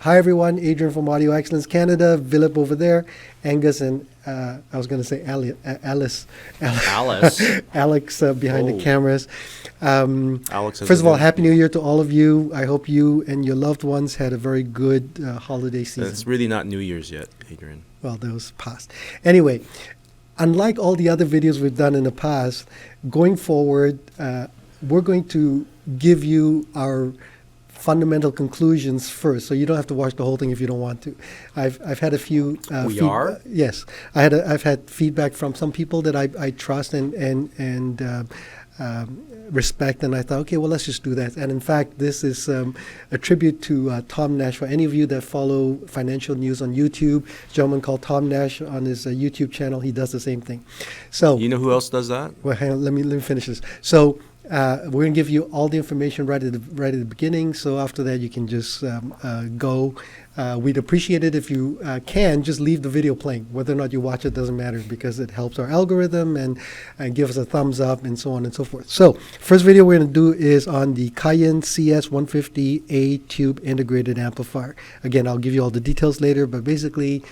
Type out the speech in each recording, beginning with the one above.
Hi everyone, Adrian from Audio Excellence Canada, Vilip over there, Angus and I was going to say Alice. Alex behind the cameras. Alex first of all, Happy New Year to all of you. I hope you and your loved ones had a very good holiday season. It's really not New Year's yet, Adrian. Well, that was past. Anyway, unlike all the other videos we've done in the past, going forward, we're going to give you our fundamental conclusions first, so you don't have to watch the whole thing if you don't want to. I've had a few. Yes, I've had feedback from some people that I trust and respect, and I thought, okay, well, let's just do that. And in fact, this is a tribute to Tom Nash. For any of you that follow financial news on YouTube, a gentleman called Tom Nash on his YouTube channel, he does the same thing. So you know who else does that? Well, hang on, let me finish this. So. We're going to give you all the information right at the beginning. So after that, you can just go. We'd appreciate it if you can just leave the video playing. Whether or not you watch it doesn't matter, because it helps our algorithm and give us a thumbs up and so on and so forth. So first video we're going to do is on the Cayin CS-150A tube integrated amplifier. Again, I'll give you all the details later, but basically,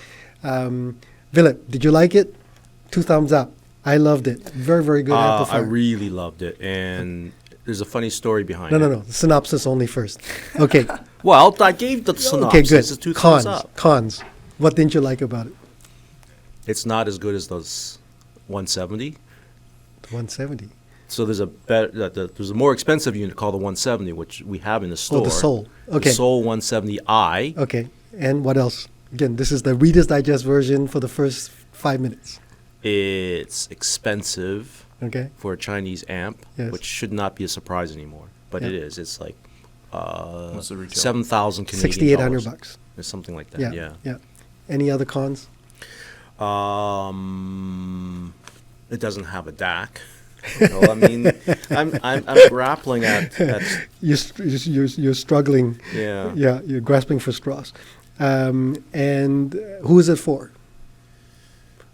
Vilip, did you like it? 2 thumbs up. I loved it. Very, very good amplifier. I really loved it, and there's a funny story behind it. No. Synopsis only first. Okay. Well, I gave the synopsis. Okay, good. It's 2 thumbs up. Cons. What didn't you like about it? It's not as good as those 170. The 170. So there's there's a more expensive unit called the 170, which we have in the store. Oh, the Soul. Okay. The Soul 170i. Okay. And what else? Again, this is the Reader's Digest version for the first 5 minutes. It's expensive for a Chinese amp, which should not be a surprise anymore, but it is. It's like 7,000 Canadian dollars. $6,800. It's something like that. Yeah. Any other cons? It doesn't have a DAC. I mean, I'm grappling at you're struggling. Yeah. Yeah. You're grasping for straws. And who is it for?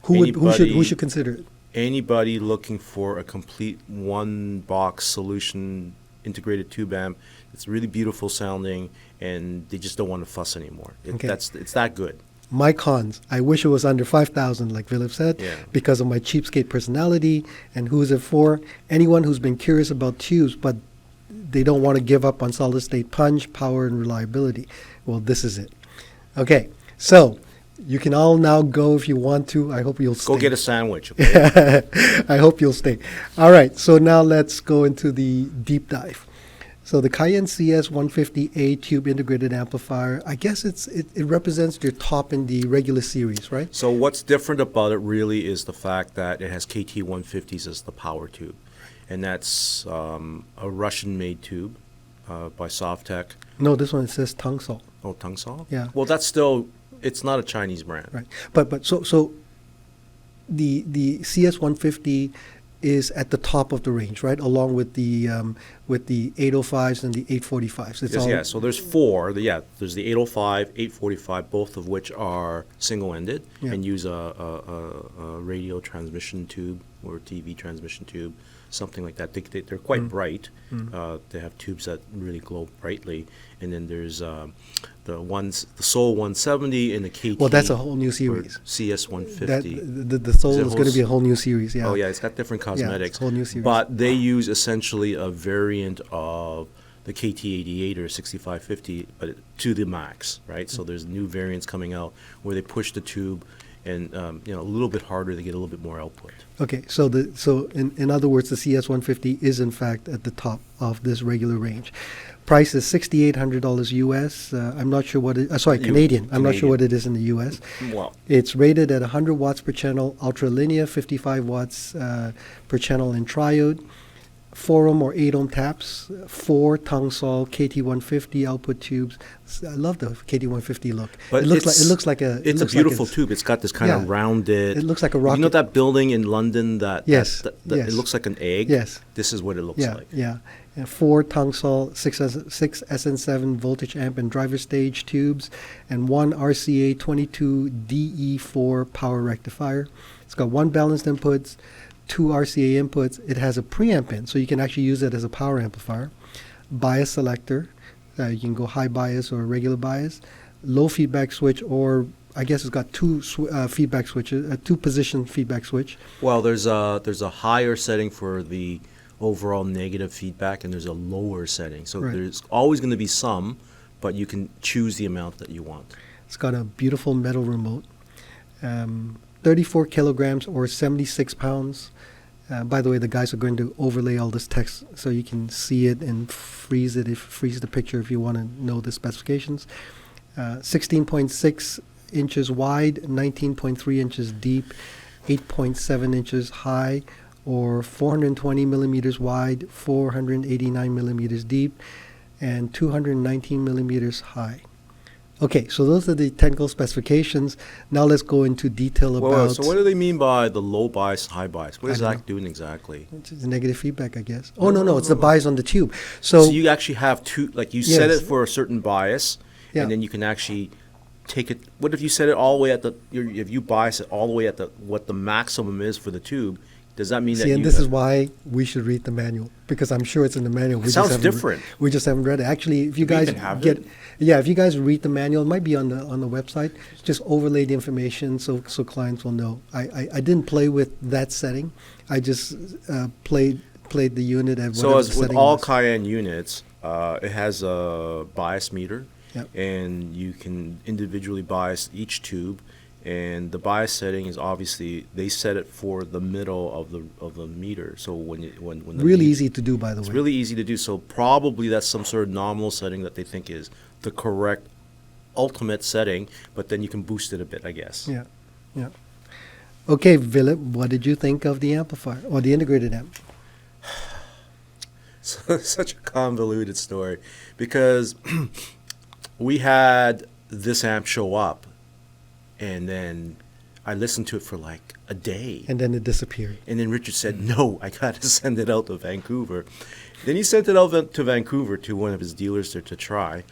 Who should consider it? Anybody looking for a complete one-box solution integrated tube amp. It's really beautiful sounding, and they just don't want to fuss anymore. It's that good. My cons: I wish it was under 5,000, like Vilip said, because of my cheapskate personality. And who is it for? Anyone who's been curious about tubes, but they don't want to give up on solid-state punch, power, and reliability. Well, this is it. Okay, so. You can all now go if you want to. I hope you'll stay. Go get a sandwich. Okay? I hope you'll stay. All right, so now let's go into the deep dive. So the Cayin CS-150A tube integrated amplifier, I guess it represents your top in the regular series, right? So what's different about it really is the fact that it has KT-150s as the power tube. And that's a Russian-made tube by Sovtek. No, this one, it says Tungsol. Oh, Tungsol? Yeah. Well, that's still... It's not a Chinese brand, right? But so the CS-150 is at the top of the range, right? Along with the 805s and the 845s. So there's 4. There's the 805, 845, both of which are single-ended and use a radio transmission tube or TV transmission tube, something like that. They're quite bright. They have tubes that really glow brightly, and then there's the Soul 170 and the KT. Well, that's a whole new series. CS-150. The Soul is going to be a whole new series. Yeah. Oh yeah, it's got different cosmetics. Yeah, it's a whole new series. But they use essentially a variant of the KT-88 or 6550, but to the max, right? So there's new variants coming out where they push the tube and a little bit harder to get a little bit more output. Okay, so in other words, the CS-150 is in fact at the top of this regular range. Price is $6,800 US. I'm not sure what it. Canadian. I'm not sure what it is in the US. Wow. It's rated at 100 watts per channel, ultra linear, 55 watts per channel in triode. 4 ohm or 8 ohm taps, 4 Tungsol KT-150 output tubes. I love the KT-150 look. But it looks like a beautiful tube. It's got this kind of rounded. It looks like a rocket. You know that building in London that yes. It looks like an egg. Yes. This is what it looks like. Yeah. 4 Tungsol 6 SN7 voltage amp and driver stage tubes, and 1 RCA 22 DE4 power rectifier. It's got 1 balanced inputs, 2 RCA inputs. It has a preamp in, so you can actually use it as a power amplifier. Bias selector. You can go high bias or regular bias. low feedback switch, or I guess it's got two feedback switches, two position feedback switch. Well, there's a higher setting for the overall negative feedback, and there's a lower setting. So Right. there's always going to be some, but you can choose the amount that you want. It's got a beautiful metal remote. 34 kilograms or 76 pounds. By the way, the guys are going to overlay all this text so you can see it and freeze the picture if you want to know the specifications. 16.6 inches wide, 19.3 inches deep, 8.7 inches high, or 420 millimeters wide, 489 millimeters deep, and 219 millimeters high. Okay, so those are the technical specifications. Now let's go into detail about... Well, so what do they mean by the low bias, high bias? What is I don't that doing exactly? It's the negative feedback, I guess. Oh, no, it's the bias on the tube. So, So you actually have two, like you set Yes. it for a certain bias, Yeah. and then you can actually take it. What if you set it all the way at if you bias it all the way at what the maximum is for the tube? Does that mean that see, and you... this is why we should read the manual, because I'm sure it's in the manual. It sounds different. We just haven't read it. Actually, if you Do we guys even have get... it? Yeah, if you guys read the manual, it might be on the website. Just overlay the information so clients will know. I didn't play with that setting. I just played the unit at whatever So the as with setting all was. Cayin units, it has a bias meter, Yep. and you can individually bias each tube. And the bias setting is obviously they set it for the middle of the meter. So when the Really meter- easy to do, by the It's way. really easy to do. So probably that's some sort of nominal setting that they think is the correct ultimate setting, but then you can boost it a bit, I guess. Yeah, yeah. Okay, Vilip, what did you think of the amplifier or the integrated amp? So, such a convoluted story, because we had this amp show up, and then I listened to it for like a day. And then it disappeared. And then Richard said, no, I got to send it out to Vancouver. Then he sent it out to Vancouver to one of his dealers to try.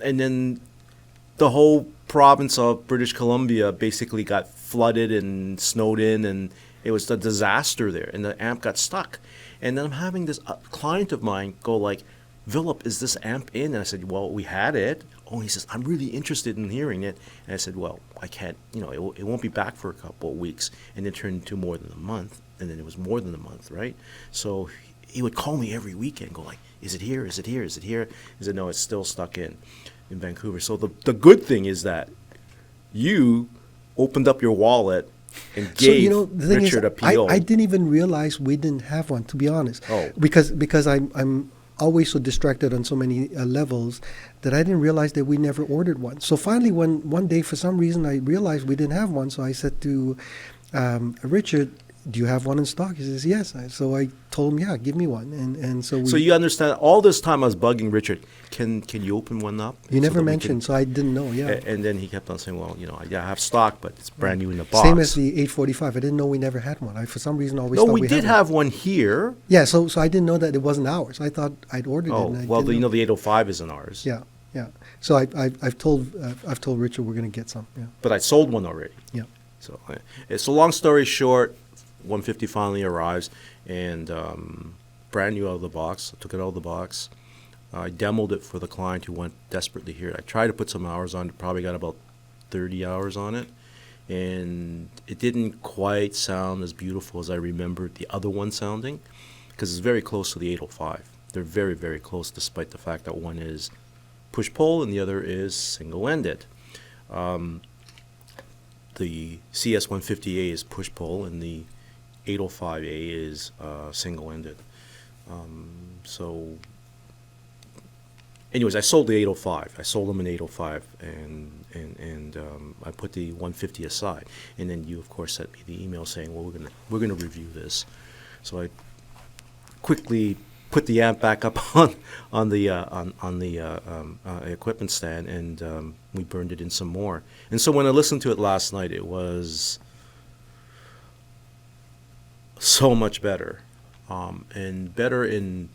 And then the whole province of British Columbia basically got flooded and snowed in, and it was a disaster there. And the amp got stuck. And then I'm having this client of mine go like, Vilip, is this amp in? And I said, well, we had it. Oh, and he says, I'm really interested in hearing it. And I said, well, I can't, it won't be back for a couple of weeks. And it turned into more than a month. And then it was more than a month, right? So he would call me every weekend, go like, is it here? Is it here? Is it here? He said, no, it's still stuck in Vancouver. So the good thing is that you opened up your wallet and gave the thing Richard is, a PO. I didn't even realize we didn't have one, to be honest. Oh. Because I'm always so distracted on so many levels that I didn't realize that we never ordered one. So finally, one day, for some reason, I realized we didn't have one. So I said to Richard, do you have one in stock? He says, yes. So I told him, yeah, give me one. And so we... So you understand, all this time I was bugging Richard, can you open one up? You so never that we mentioned, so I didn't know, yeah. And then he kept on saying, well, I have stock, but it's brand new in the box. Same as the 845. I didn't know we never had one. I, for some reason, always No, thought we we did had one. have one here. Yeah, so I didn't know that it wasn't ours. I thought I'd ordered it. Oh, And I well, didn't know. the 805 isn't ours. Yeah, yeah. So I've told Richard we're going to get some. Yeah, But I sold one already. yeah. So, long story short, 150 finally arrives, and brand new out of the box. I took it out of the box. I demoed it for the client who went desperately here. I tried to put some hours on it, probably got about 30 hours on it, and it didn't quite sound as beautiful as I remembered the other one sounding, because it's very close to the 805. They're very, very close, despite the fact that one is push-pull and the other is single-ended. The CS-150A is push-pull, and the 805A is single-ended. So, anyways, I sold the 805. I sold them an 805, and I put the 150 aside. And then you, of course, sent me the email saying, well, we're gonna review this. So I quickly put the amp back up on the equipment stand, and we burned it in some more. And so when I listened to it last night, it was so much better, and better in,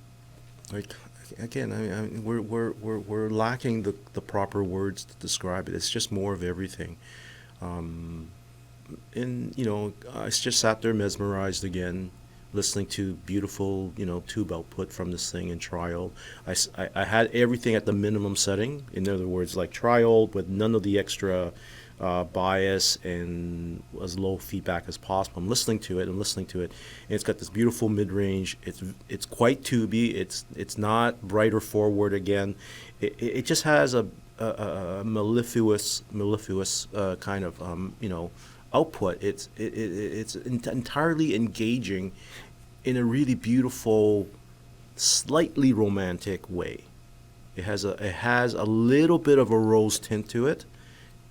like, again, I mean, we're lacking the proper words to describe it. It's just more of everything. And I just sat there mesmerized again listening to beautiful, tube output from this thing in trial. I had everything at the minimum setting. In other words, like trial with none of the extra bias and as low feedback as possible. I'm listening to it, and it's got this beautiful mid-range. It's quite tubey. It's not bright or forward again. It just has a mellifluous kind of output. It's entirely engaging in a really beautiful, slightly romantic way. It has a little bit of a rose tint to it,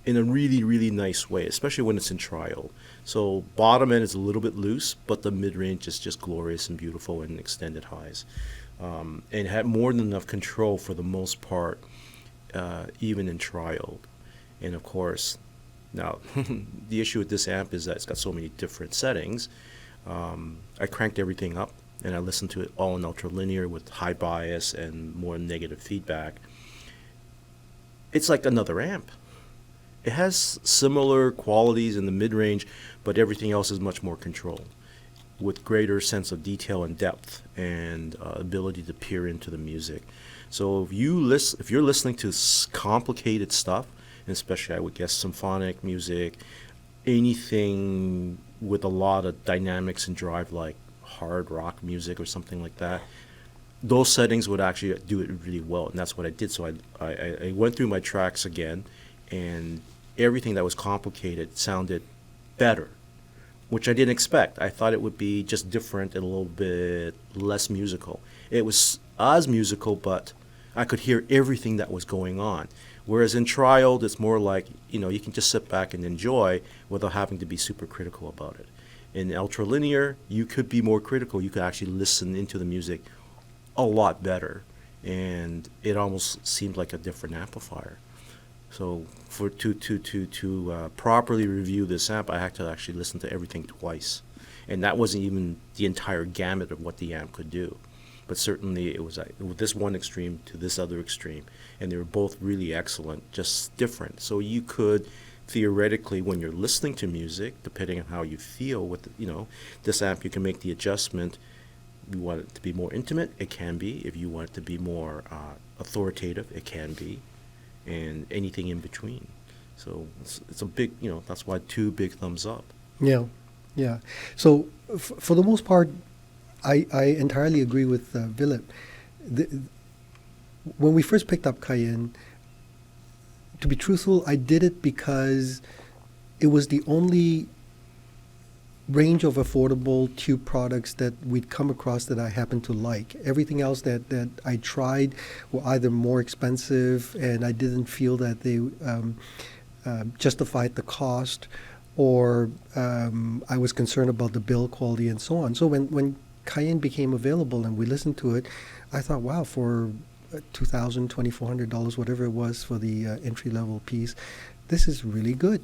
in a really, really nice way, especially when it's in trial. So bottom end is a little bit loose, but the mid-range is just glorious and beautiful and extended highs. And had more than enough control for the most part, even in trial. And of course, now the issue with this amp is that it's got so many different settings. I cranked everything up and I listened to it all in ultralinear with high bias and more negative feedback. It's like another amp. It has similar qualities in the mid-range, but everything else is much more controlled, with greater sense of detail and depth and ability to peer into the music. So if you're listening to complicated stuff, and especially I would guess symphonic music, anything with a lot of dynamics and drive, like hard rock music or something like that, those settings would actually do it really well, and that's what I did. So I went through my tracks again, and everything that was complicated sounded better, which I didn't expect. I thought it would be just different and a little bit less musical. It was as musical, but I could hear everything that was going on. Whereas in trial, it's more like, you can just sit back and enjoy without having to be super critical about it. In ultralinear, you could be more critical. You could actually listen into the music a lot better, and it almost seemed like a different amplifier. So to properly review this amp, I had to actually listen to everything twice, and that wasn't even the entire gamut of what the amp could do. But certainly it was this one extreme to this other extreme, and they were both really excellent, just different. So you could theoretically, when you're listening to music, depending on how you feel with this amp, you can make the adjustment. You want it to be more intimate, it can be. If you want it to be more authoritative, it can be. And anything in between. So it's a big, that's why 2 big thumbs up. Yeah. So for the most part, I entirely agree with Vilip. When we first picked up Cayin, to be truthful, I did it because it was the only range of affordable tube products that we'd come across that I happened to like. Everything else that I tried were either more expensive and I didn't feel that they justified the cost, or I was concerned about the build quality and so on. So when Cayin became available and we listened to it, I thought, wow, for $2,000, $2,400, whatever it was for the entry-level piece, this is really good.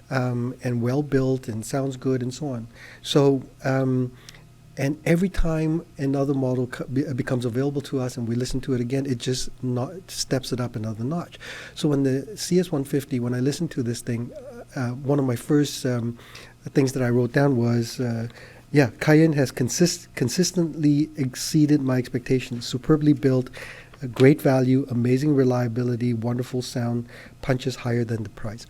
And well built and sounds good and so on. So, and every time another model becomes available to us and we listen to it again, it just steps it up another notch. So when the CS-150, when I listened to this thing, one of my first things that I wrote down was, Cayin has consistently exceeded my expectations. Superbly built, great value, amazing reliability, wonderful sound, punches higher than the price.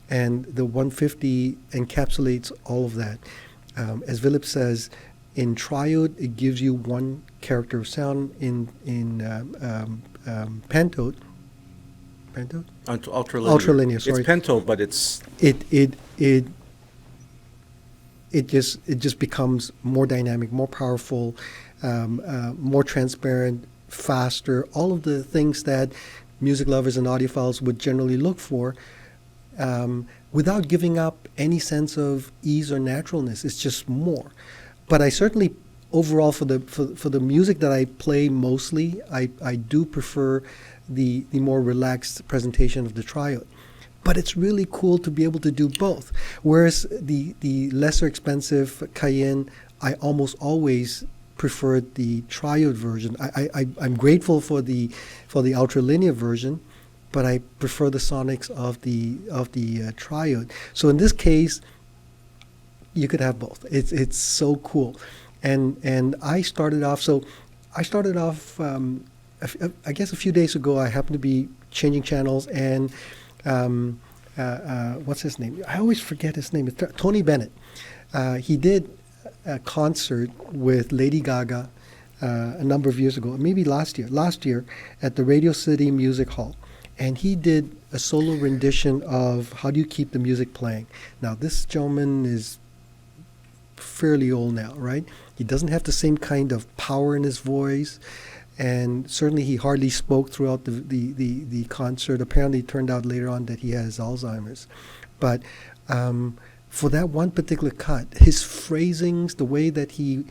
And the 150 encapsulates all of that. As Vilip says, in triode, it gives you one character of sound. In pentode, ultralinear. Sorry, it's pentode, but it's it just becomes more dynamic, more powerful, more transparent, faster. All of the things that music lovers and audiophiles would generally look for. Without giving up any sense of ease or naturalness. It's just more. But I certainly, overall, for the music that I play mostly, I do prefer the more relaxed presentation of the triode. But it's really cool to be able to do both. Whereas the lesser expensive Cayin, I almost always preferred the triode version. I'm grateful for the ultralinear version, but I prefer the sonics of the triode. So in this case, you could have both. It's so cool. and I started off. So I started off. I guess a few days ago, I happened to be changing channels, and what's his name? I always forget his name. It's Tony Bennett. He did a concert with Lady Gaga a number of years ago, maybe last year at the Radio City Music Hall. And he did a solo rendition of How Do You Keep the Music Playing. Now, this gentleman is fairly old now, right? He doesn't have the same kind of power in his voice, and certainly he hardly spoke throughout the concert. Apparently, it turned out later on that he has Alzheimer's. But for that one particular cut, his phrasings, the way that he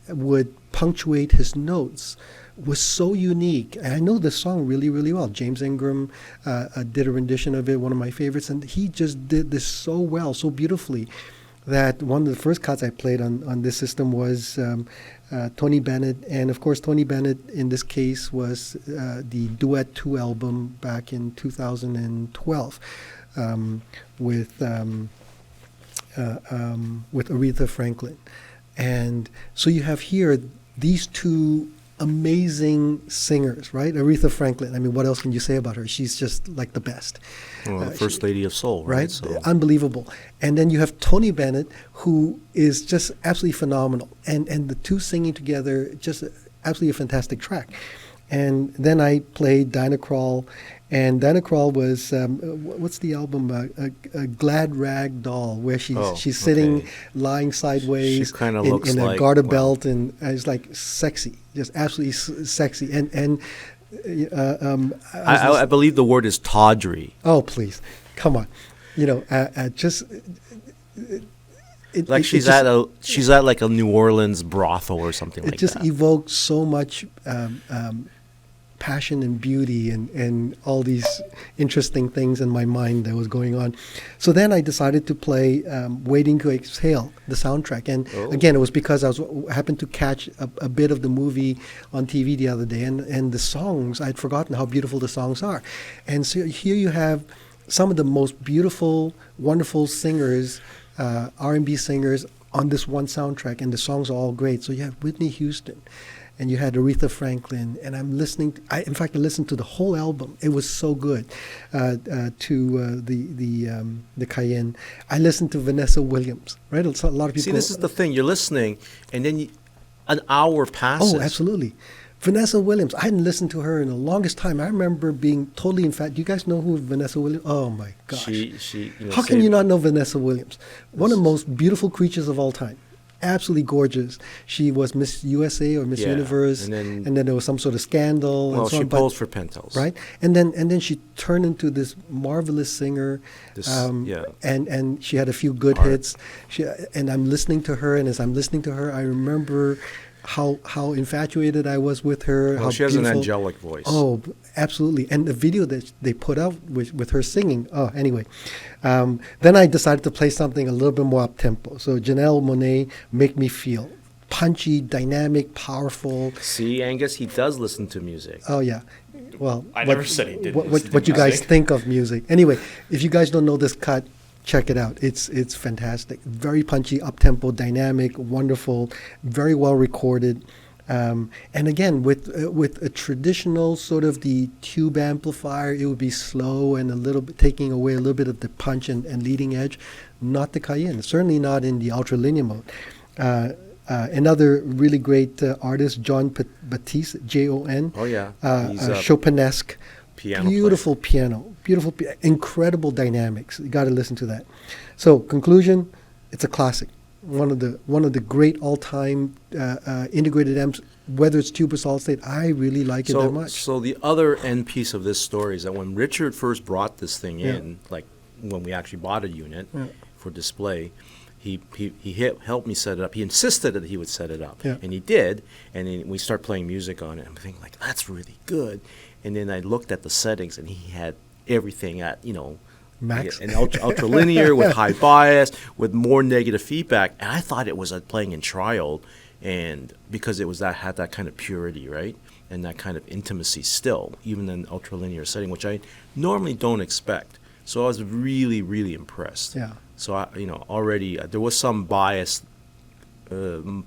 would punctuate his notes was so unique. And I know the song really, really well. James Ingram did a rendition of it, one of my favorites, and he just did this so well, so beautifully, that one of the first cuts I played on this system was Tony Bennett. And of course, Tony Bennett in this case was the Duet 2 album back in 2012 with Aretha Franklin. And so you have here these two amazing singers, right? Aretha Franklin. I mean, what else can you say about her? She's just like the best. Well, First Lady of Soul, right? So. Unbelievable. And then you have Tony Bennett, who is just absolutely phenomenal. And the two singing together, just absolutely a fantastic track. And then I played Dinah Krall, and Dinah Krall was what's the album? A Glad Rag Doll, where she's sitting, lying sideways in a garter belt, and it's like sexy, just absolutely sexy. And I believe the word is tawdry. Oh, please, come on, just. She's at like a New Orleans brothel or something like that. It just evoked so much passion and beauty and all these interesting things in my mind that was going on. So then I decided to play Waiting to Exhale, the soundtrack. And again, it was because I happened to catch a bit of the movie on TV the other day. And the songs, I'd forgotten how beautiful the songs are. And so here you have some of the most beautiful, wonderful singers, R&B singers on this one soundtrack, and the songs are all great. So you have Whitney Houston, and you had Aretha Franklin, and I'm listening. I listened to the whole album. It was so good. To the Cayin. I listened to Vanessa Williams. Right, a lot of people. See, this is the thing. You're listening, and then an hour passes. Oh, absolutely. Vanessa Williams. I hadn't listened to her in the longest time. I remember being totally infatuated. Do you guys know who Vanessa Williams? Oh my gosh! She How can you not know Vanessa Williams? One of the most beautiful creatures of all time. Absolutely gorgeous. She was Miss USA or Miss Universe, and then there was some sort of scandal. Well, and so she on, posed for Penthouse, right? And then she turned into this marvelous singer. And she had a few good hits. And I'm listening to her, and as I'm listening to her, I remember how infatuated I was with her. How she has beautiful. An angelic voice. Oh, absolutely. And the video that they put out with her singing. Oh, anyway. Then I decided to play something a little bit more up-tempo. So Janelle Monáe, Make Me Feel. Punchy, dynamic, powerful. See, Angus, he does listen to music. Oh, yeah. Well, I never said he didn't. What you guys think of music. Anyway, if you guys don't know this cut, check it out. It's fantastic. Very punchy, up-tempo, dynamic, wonderful, very well recorded. And again, with a traditional sort of the tube amplifier, it would be slow and a little bit taking away a little bit of the punch and leading edge. Not the Cayin, certainly not in the ultra-linear mode. Another really great artist, John Batiste, Jon. Oh yeah, Chopinesque. Piano beautiful player. Piano, incredible dynamics. You got to listen to that. So conclusion, it's a classic. One of the great all-time integrated amps, whether it's tube or solid state. I really like it that much. So the other end piece of this story is that when Richard first brought this thing in, like when we actually bought a unit for display, he helped me set it up. He insisted that he would set it up, and he did. And then we start playing music on it. I'm thinking like, that's really good. And then I looked at the settings, and he had everything at max, and ultra linear with high bias, with more negative feedback. And I thought it was playing in trial, and because it was had that kind of purity, right, and that kind of intimacy still, even in ultra linear setting, which I normally don't expect. So I was really, really impressed. Yeah. So already there was some bias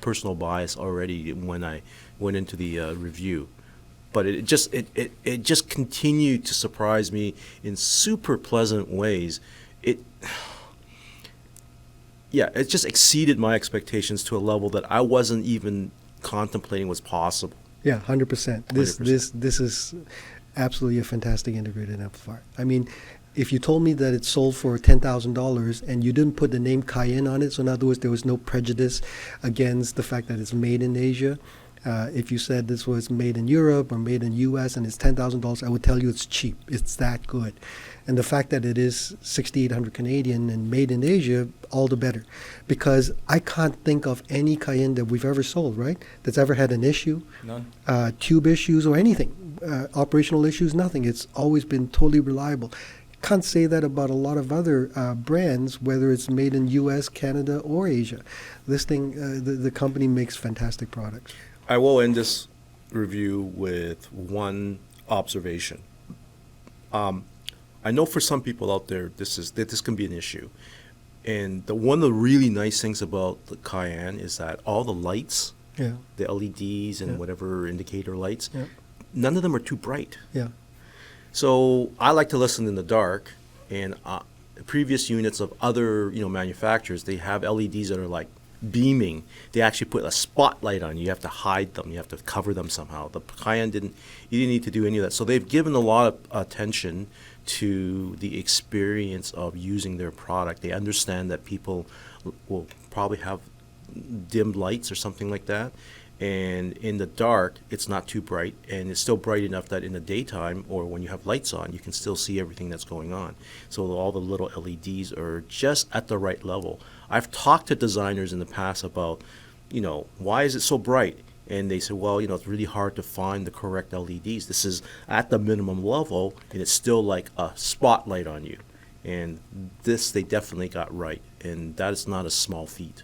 personal bias already when I went into the review. But it just continued to surprise me in super pleasant ways. It just exceeded my expectations to a level that I wasn't even contemplating was possible. Yeah, 100%. This is absolutely a fantastic integrated amplifier. I mean, if you told me that it sold for $10,000 and you didn't put the name Cayin on it, so in other words, there was no prejudice against the fact that it's made in Asia. If you said this was made in Europe or made in U.S. and it's $10,000, I would tell you it's cheap. It's that good. And the fact that it is 6,800 Canadian and made in Asia, all the better. Because I can't think of any Cayin that we've ever sold, right? That's ever had an issue. None. Tube issues or anything. Operational issues, nothing. It's always been totally reliable. Can't say that about a lot of other brands, whether it's made in U.S., Canada, or Asia. This thing, the company makes fantastic products. I will end this review with one observation. I know for some people out there, this can be an issue. And one of the really nice things about the Cayin is that all the lights, the LEDs and whatever indicator lights, none of them are too bright. Yeah. So I like to listen in the dark, and previous units of other manufacturers, they have LEDs that are like beaming. They actually put a spotlight on you. You have to hide them. You have to cover them somehow. The Cayin you didn't need to do any of that. So they've given a lot of attention to the experience of using their product. They understand that people will probably have dimmed lights or something like that. And in the dark, it's not too bright, and it's still bright enough that in the daytime or when you have lights on, you can still see everything that's going on. So all the little LEDs are just at the right level. I've talked to designers in the past about, why is it so bright? And they say, well, it's really hard to find the correct LEDs. This is at the minimum level, and it's still like a spotlight on you. And this they definitely got right, and that is not a small feat.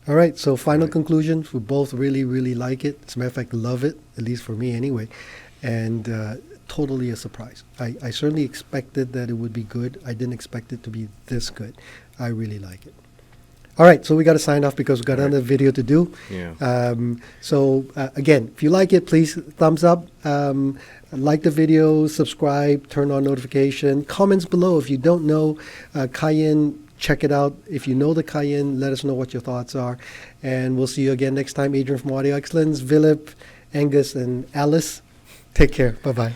All right, so final conclusions. We both really, really like it. As a matter of fact, love it, at least for me anyway. And totally a surprise. I certainly expected that it would be good. I didn't expect it to be this good. I really like it. All right, so we got to sign off because we've got another video to do. Yeah. Again, if you like it, please thumbs up. Like the video, subscribe, turn on notification. Comments below. If you don't know Cayin, check it out. If you know the Cayin, let us know what your thoughts are. And we'll see you again next time. Adrian from Audio Excellence, Vilip, Angus, and Alice. Take care. Bye-bye.